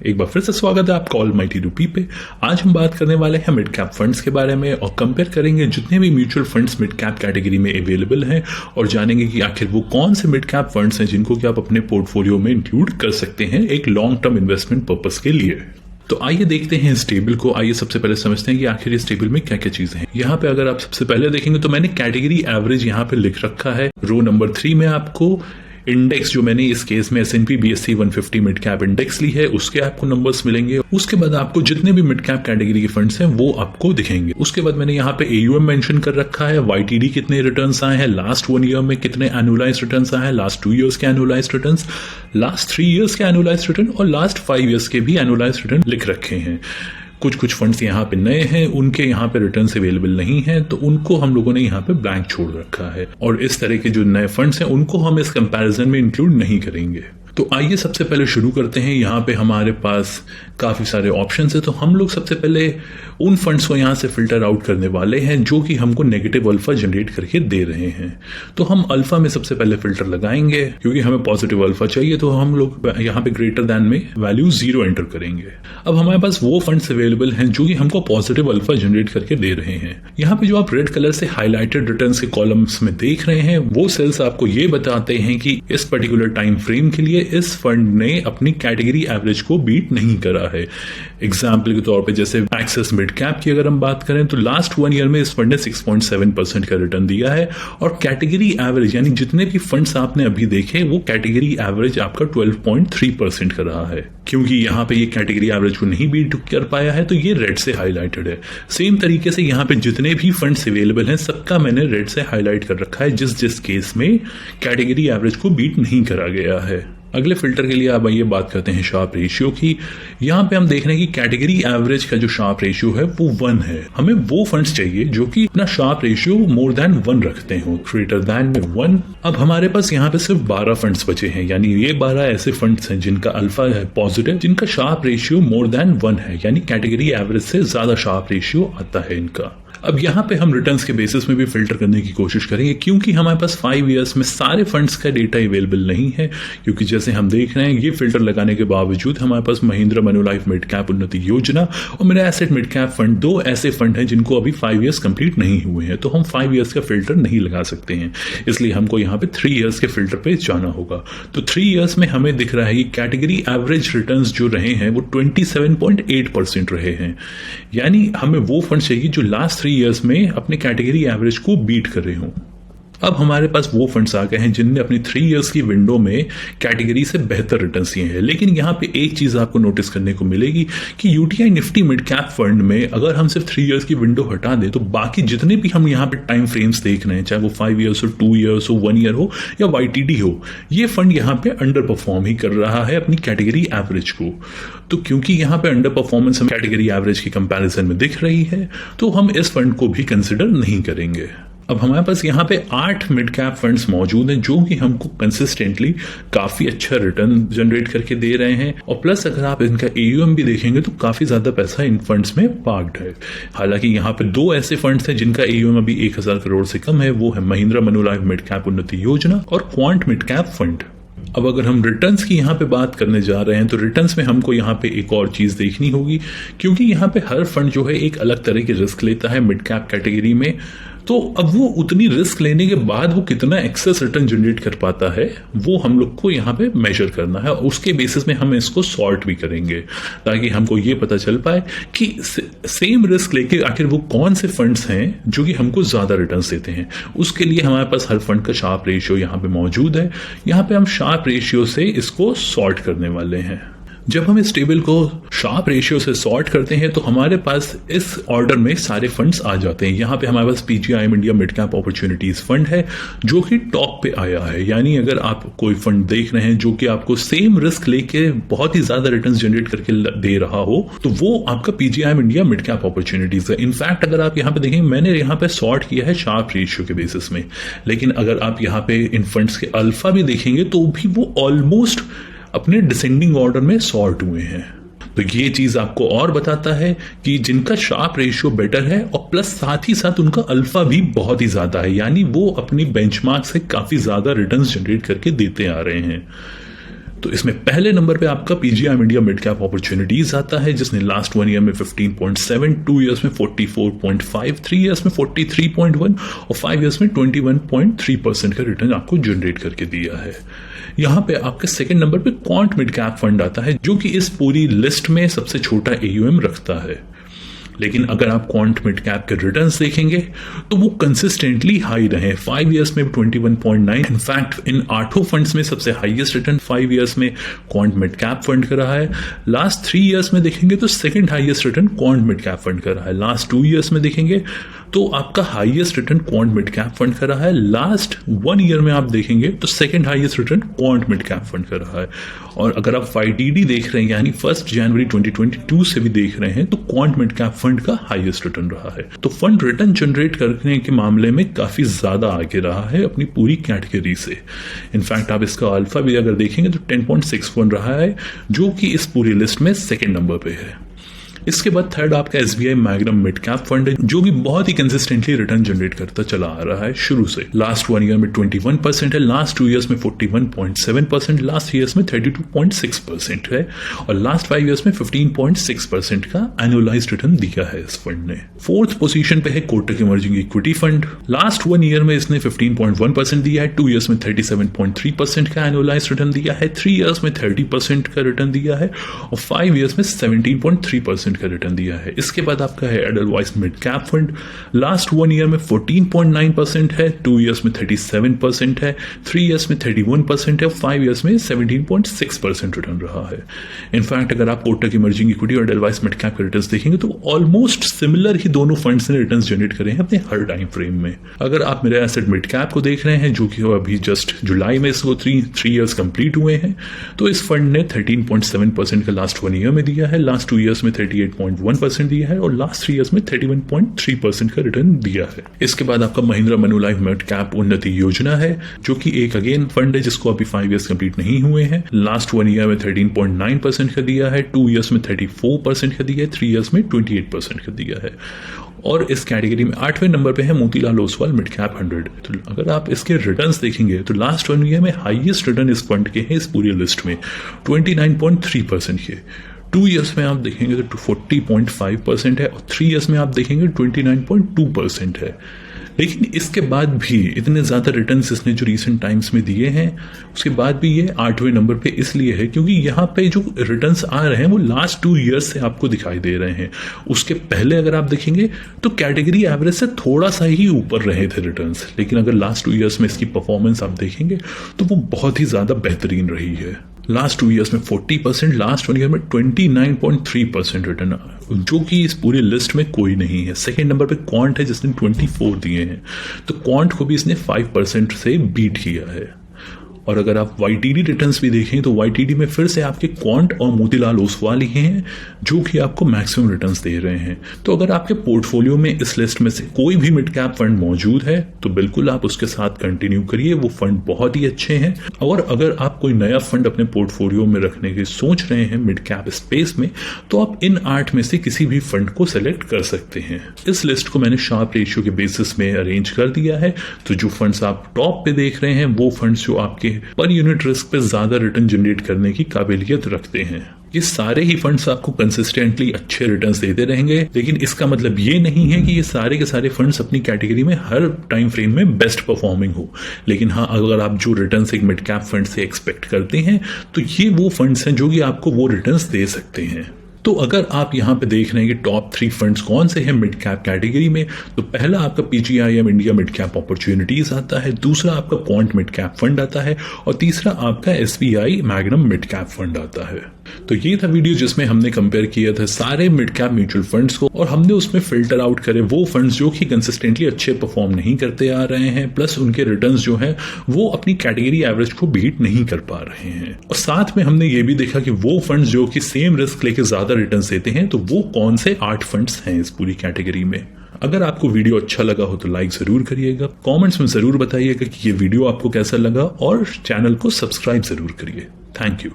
एक बार फिर से स्वागत है आपका ऑलमाइटी रूपी पे। आज हम बात करने वाले हैं मिड कैप फंड्स के बारे में और कंपेयर करेंगे जितने भी mutual funds mid cap category में अवेलेबल हैं और जानेंगे कि आखिर वो कौन से मिड कैप फंड्स हैं जिनको कि आप अपने पोर्टफोलियो में इंक्लूड कर सकते हैं एक लॉन्ग टर्म इन्वेस्टमेंट पर्पस के लिए। तो आइए देखते हैं इस टेबल को। आइए सबसे पहले समझते हैं कि आखिर इस टेबल में क्या क्या चीजें हैं। यहाँ पे अगर आप सबसे पहले देखेंगे तो मैंने कैटेगरी एवरेज यहाँ पे लिख रखा है। रो नंबर 3 में आपको इंडेक्स जो मैंने इस केस में S&P BSE 150 mid cap index ली है उसके आपको नंबर्स मिलेंगे। उसके बाद आपको जितने भी मिड कैप कैटेगरी के फंड्स हैं वो आपको दिखेंगे। उसके बाद मैंने यहाँ पे AUM मेंशन कर रखा है, YTD कितने रिटर्न्स आए हैं, लास्ट 1 ईयर में कितने एनुअलाइज्ड रिटर्न्स आए हैं, लास्ट 2 इयर्स के एनुअलाइज्ड रिटर्न्स, लास्ट 3 इयर्स के एनुअलाइज्ड रिटर्न और लास्ट 5 इयर्स के भी एनुअलाइज्ड रिटर्न लिख रखे हैं। कुछ फंड्स यहाँ पे नए हैं, उनके यहाँ पे रिटर्न्स अवेलेबल नहीं है तो उनको हम लोगों ने यहाँ पे ब्लैंक छोड़ रखा है और इस तरह के जो नए फंड्स हैं उनको हम इस कंपैरिजन में इंक्लूड नहीं करेंगे। तो आइए सबसे पहले शुरू करते हैं। यहाँ पे हमारे पास काफी सारे ऑप्शंस है तो हम लोग सबसे पहले उन फंड्स को यहाँ से फिल्टर आउट करने वाले हैं जो कि हमको नेगेटिव अल्फा जनरेट करके दे रहे हैं। तो हम अल्फा में सबसे पहले फिल्टर लगाएंगे क्योंकि हमें पॉजिटिव अल्फा चाहिए तो हम लोग यहाँ पे ग्रेटर देन में वैल्यू 0 एंटर करेंगे। अब हमारे पास वो फंड्स अवेलेबल हैं जो कि हमको पॉजिटिव अल्फा जनरेट करके दे रहे हैं। यहाँ पे जो आप रेड कलर से हाईलाइटेड रिटर्न्स के कॉलम्स में देख रहे हैं वो सेल्स आपको ये बताते हैं कि इस पर्टिकुलर टाइम फ्रेम के लिए इस फंड ने अपनी कैटेगरी एवरेज को बीट नहीं करा है। एग्जाम्पल के तौर पे जैसे एक्सेस मिड कैप की अगर हम बात करें तो लास्ट 1 ईयर में इस फंड ने 6.7% का रिटर्न दिया है और कैटेगरी एवरेज यानी जितने भी फंड्स आपने अभी देखे वो कैटेगरी एवरेज आपका 12.3% का रहा है। क्योंकि यहाँ पे ये कैटेगरी एवरेज को नहीं बीट कर पाया है तो ये रेड से हाईलाइटेड है। सेम तरीके से यहाँ पे जितने भी फंड्स अवेलेबल हैं सबका मैंने रेड से हाईलाइट कर रखा है जिस केस में कैटेगरी एवरेज को बीट नहीं करा गया है। अगले फिल्टर के लिए अब आइए बात करते हैं शार्प रेशियो की। यहाँ पे हम देख रहे हैं कि कैटेगरी एवरेज का जो शार्प रेशियो है वो 1 है। हमें वो फंड्स चाहिए जो कि अपना शार्प रेशियो मोर देन 1 रखते हो, ग्रेटर देन में 1। अब हमारे पास यहाँ पे सिर्फ 12 फंड्स बचे हैं, यानी ये 12 ऐसे फंड्स हैं जिनका अल्फा है पॉजिटिव, जिनका शार्प रेशियो मोर देन 1 है, यानी कैटेगरी एवरेज से ज्यादा शार्प रेशियो आता है इनका। अब यहाँ पे हम रिटर्न्स के बेसिस में भी फिल्टर करने की कोशिश करेंगे क्योंकि हमारे पास 5 इयर्स में सारे फंड्स का डेटा अवेलेबल नहीं है। क्योंकि जैसे हम देख रहे हैं ये फिल्टर लगाने के बावजूद हमारे पास महिंद्रा मनुलाइफ मिड कैप उन्नति योजना और मेरा एसेट मिड कैप फंड 2 ऐसे फंड हैं जिनको अभी 5 इयर्स कंप्लीट नहीं हुए हैं, तो हम 5 इयर्स का फिल्टर नहीं लगा सकते हैं। इसलिए हमको यहाँ पे 3 इयर्स के फिल्टर पे जाना होगा। तो 3 इयर्स में हमें दिख रहा है कि कैटेगरी एवरेज रिटर्न्स जो रहे हैं वो 27.8% रहे हैं, यानी हमें वो फंड चाहिए जो लास्ट 3 इयर्स में अपने कैटेगरी एवरेज को बीट कर रहे हों। अब हमारे पास वो फंड्स आ गए हैं जिनने अपनी 3 इयर्स की विंडो में कैटेगरी से बेहतर रिटर्न्स दिए हैं। लेकिन यहाँ पे एक चीज आपको नोटिस करने को मिलेगी कि UTI Nifty mid cap fund में अगर हम सिर्फ 3 इयर्स की विंडो हटा दें तो बाकी जितने भी हम यहाँ पे टाइम फ्रेम्स देख रहे हैं, चाहे वो 5 इयर्स हो, 2 इयर्स हो, 1 ईयर हो या YTD हो, ये फंड यहाँ पे अंडर परफॉर्म ही कर रहा है अपनी कैटेगरी एवरेज को। तो क्योंकि यहाँ पे अंडर परफॉर्मेंस हम कैटेगरी एवरेज की कंपैरिजन में दिख रही है तो हम इस फंड को भी कंसिडर नहीं करेंगे। अब हमारे पास यहाँ पे 8 मिड कैप फंड्स मौजूद हैं जो कि हमको कंसिस्टेंटली काफी अच्छा रिटर्न जनरेट करके दे रहे हैं और प्लस अगर आप इनका AUM भी देखेंगे तो काफी ज्यादा पैसा इन फंड्स में पार्क्ड है। हालांकि यहाँ पे 2 ऐसे फंड्स हैं जिनका AUM अभी 1000 करोड़ से कम है, वो है महिंद्रा मनुलाइफ मिड कैप उन्नति योजना और क्वांट मिड कैप फंड। अब अगर हम रिटर्न्स की यहाँ पे बात करने जा रहे हैं तो रिटर्न्स में हमको यहाँ पे एक और चीज देखनी होगी क्योंकि यहाँ पे हर फंड जो है एक अलग तरह की रिस्क लेता है मिड कैप कैटेगरी में। तो अब वो उतनी रिस्क लेने के बाद वो कितना एक्सेस रिटर्न जनरेट कर पाता है वो हम लोग को यहाँ पे मेजर करना है। उसके बेसिस में हम इसको सॉर्ट भी करेंगे ताकि हमको ये पता चल पाए कि सेम रिस्क लेके आखिर वो कौन से फंड्स हैं जो कि हमको ज्यादा रिटर्न्स देते हैं। उसके लिए हमारे पास हर फंड का शार्प रेशियो यहाँ पे मौजूद है। यहाँ पे हम शार्प रेशियो से इसको सॉर्ट करने वाले हैं। जब हम इस टेबल को शार्प रेशियो से सॉर्ट करते हैं तो हमारे पास इस ऑर्डर में सारे फंड्स आ जाते हैं। यहाँ पे हमारे पास PGIM India mid cap opportunities fund है जो कि टॉप पे आया है। यानी अगर आप कोई फंड देख रहे हैं जो कि आपको सेम रिस्क लेके बहुत ही ज्यादा रिटर्न्स जनरेट करके दे रहा हो तो वो आपका PGIM India mid cap opportunities है। इनफैक्ट अगर आप यहाँ पे देखें मैंने यहाँ पे सॉर्ट किया है शार्प रेशियो के बेसिस में, लेकिन अगर आप यहाँ पे इन फंड्स के अल्फा भी देखेंगे तो भी वो ऑलमोस्ट अपने डिसेंडिंग ऑर्डर में सॉर्ट हुए हैं। तो ये चीज आपको और बताता है कि जिनका शार्प रेशियो बेटर है और प्लस साथ ही साथ उनका अल्फा भी बहुत ही ज्यादा है, यानी वो अपनी बेंचमार्क से काफी ज्यादा रिटर्न्स जनरेट करके देते आ रहे हैं। तो इसमें पहले नंबर पे आपका PGIM India mid cap opportunities आता है, जिसने लास्ट 1 ईयर में 15.7, 2 ईयर्स में 44.5, 3 ईयर्स में 43.1 और 5 ईयर्स में 21.3% का रिटर्न आपको जनरेट करके दिया है। यहाँ पे आपके सेकंड नंबर पे क्वांट मिड कैप फंड आता है, जो कि इस पूरी लिस्ट में सबसे छोटा AUM रखता है। लेकिन अगर आप क्वांट मिड कैप के रिटर्न्स देखेंगे तो वो कंसिस्टेंटली हाई रहे। 5 ईयर्स में 21.9, इनफैक्ट इन 8 फंड्स में सबसे हाईएस्ट रिटर्न 5 ईयर्स में क्वांट मिड कैप फंड का रहा है। लास्ट 3 ईयर्स में देखेंगे तो second highest return quant mid cap fund का रहा है। लास्ट 2 ईयर्स में देखेंगे तो आपका highest return quant mid cap fund का रहा है। लास्ट 1 ईयर में आप देखेंगे तो second highest return quant mid cap fund का रहा है। और अगर आप YTD देख रहे हैं, यानी 1 जनवरी 2022 से भी देख रहे हैं, तो क्वांट मिड कैप फंड का हाईएस्ट रिटर्न रहा है। तो फंड रिटर्न जनरेट करने के मामले में काफी ज्यादा आगे रहा है अपनी पूरी कैटेगरी से। इनफैक्ट आप इसका अल्फा भी अगर देखेंगे तो 10.61 रहा है, जो कि इस पूरी लिस्ट में सेकेंड नंबर पे है। इसके बाद थर्ड आपका SBI magnum mid cap fund है, जो कि बहुत ही कंसिस्टेंटली रिटर्न जनरेट करता चला आ रहा है शुरू से। लास्ट 1 ईयर में 21% है, लास्ट 2 ईयर्स में 41.7%, लास्ट ईयर्स में 32.6% है और लास्ट 5 ईयर्स में 15.6% का एनुअलाइज्ड रिटर्न दिया है इस फंड ने। फोर्थ पोजीशन पे है Kotak emerging equity fund. Last 1 year में इसने 15.1% दिया है, 2 ईयर्स में 37.3% का एनुअलाइज्ड रिटर्न दिया है, 3 ईयर्स में 30% का रिटर्न दिया है और 5 ईयर्स में 17.3% का रिटर्न दिया है। इसके बाद आपका है Edelweiss mid cap fund. Last 1 year में 14.9% है, 2 ईयर्स में 37% है, 3 ईयर्स में 31% है और 5 ईयर्स में 17.6% रिटर्न रहा है। इनफैक्ट अगर आप कोटक इमर्जिंग इक्विटी और एडलवाइस मिड कैप के रिटर्न्स देखेंगे तो ऑलमोस्ट सिमिलर ही दोनों फंड्स ने रिटर्न्स जनरेट करे हैं अपने हर टाइम फ्रेम में। अगर आप मेरे एसेट मिड कैप को देख रहे हैं, जो कि अभी जस्ट जुलाई में इसको 3 ईयर्स कंप्लीट हुए हैं, तो इस फंड ने 13.7% का लास्ट 1 ईयर में दिया है, लास्ट 2 ईयर्स में 38.1% दिया है और लास्ट 3 ईयर्स में 31.3% का रिटर्न दिया है। इसके बाद आपका महिंद्रा मनुलाइफ मिड कैप उन्नति योजना है, जो कि एक अगेन फंड है जिसको अभी 5 ईयर्स कंप्लीट नहीं हुए हैं। लास्ट 1 ईयर में 13.9% का दिया है, 2 ईयर्स में 34% का दिया है, 3 ईयर्स में 28% का दिया है। और इस कैटेगरी में 8वें नंबर पे है मोतीलाल ओसवाल मिड कैप 100। तो अगर आप इसके रिटर्न्स देखेंगे तो लास्ट 1 ईयर में हाईएस्ट रिटर्न इस फंड के हैं इस पूरी लिस्ट में 29.3% के। 2 ईयर्स में आप देखेंगे तो 40.5% है और 3 ईयर्स में आप देखेंगे 29.2% है। लेकिन इसके बाद भी इतने ज़्यादा रिटर्न्स इसने जो रीसेंट टाइम्स में दिए हैं, उसके बाद भी ये 8वें नंबर पे इसलिए है क्योंकि यहाँ पे जो रिटर्न्स आ रहे हैं वो लास्ट 2 ईयर्स से आपको दिखाई दे रहे हैं। उसके पहले अगर आप देखेंगे तो कैटेगरी एवरेज से थोड़ा सा ही ऊपर रहे थे रिटर्न्स, लेकिन अगर लास्ट 2 ईयर्स में इसकी परफॉर्मेंस आप देखेंगे तो वो बहुत ही ज़्यादा बेहतरीन रही है। लास्ट 2 ईयर्स में 40%, लास्ट 1 ईयर में 29.3% रिटर्न, जो कि इस पूरी लिस्ट में कोई नहीं है। सेकेंड नंबर पे क्वांट है जिसने 24 दिए हैं, तो क्वांट को भी इसने 5% से बीट किया है। और अगर आप YTD रिटर्न्स भी देखें तो YTD में फिर से आपके क्वांट और मोतीलाल ओसवाल ही हैं जो कि आपको मैक्सिमम रिटर्न्स दे रहे हैं। तो अगर आपके पोर्टफोलियो में इस लिस्ट में से कोई भी मिड कैप फंड मौजूद है तो बिल्कुल आप उसके साथ कंटिन्यू करिए, वो फंड बहुत ही अच्छे हैं। और अगर आप कोई नया फंड अपने पोर्टफोलियो में रखने की सोच रहे हैं मिड कैप स्पेस में, तो आप इन 8 में से किसी भी फंड को सेलेक्ट कर सकते हैं। इस लिस्ट को मैंने शार्प रेशियो के बेसिस में अरेंज कर दिया है। तो जो फंड्स आप टॉप पे देख रहे हैं वो फंड्स जो आपके पर यूनिट रिस्क पे ज्यादा रिटर्न जनरेट करने की काबिलियत रखते हैं। ये सारे ही फंड्स आपको कंसिस्टेंटली अच्छे रिटर्न्स देते रहेंगे, लेकिन इसका मतलब ये नहीं है कि ये सारे के सारे फंड्स अपनी कैटेगरी में हर टाइम फ्रेम में बेस्ट परफॉर्मिंग हो। लेकिन हाँ, अगर आप जो रिटर्न्स एक मिड कैप फंड से एक्सपेक्ट करते हैं तो ये वो फंड्स हैं जो कि आपको वो रिटर्न्स दे सकते हैं। तो अगर आप यहाँ पे देख रहे हैं कि टॉप 3 फंड्स कौन से हैं मिड कैप कैटेगरी में, तो पहला आपका PGIM India mid cap opportunities आता है, दूसरा आपका क्वांट मिड कैप फंड आता है और तीसरा आपका SBI magnum mid cap fund आता है। तो ये था वीडियो जिसमें हमने कंपेयर किया था सारे मिड कैप म्यूचुअल फंड्स को और हमने उसमें फिल्टर आउट करे वो फंड्स जो कि कंसिस्टेंटली अच्छे परफॉर्म नहीं करते आ रहे हैं, प्लस उनके रिटर्न्स जो हैं वो अपनी कैटेगरी एवरेज को बीट नहीं कर पा रहे हैं। और साथ में हमने ये भी देखा कि वो फंड्स जो कि सेम रिस्क लेके ज्यादा रिटर्न्स देते हैं तो वो कौन से 8 फंड्स हैं इस पूरी कैटेगरी में। अगर आपको वीडियो अच्छा लगा हो तो लाइक जरूर करिएगा, कमेंट्स में जरूर बताइएगा कि ये वीडियो आपको कैसा लगा और चैनल को सब्सक्राइब जरूर करिए। Thank you.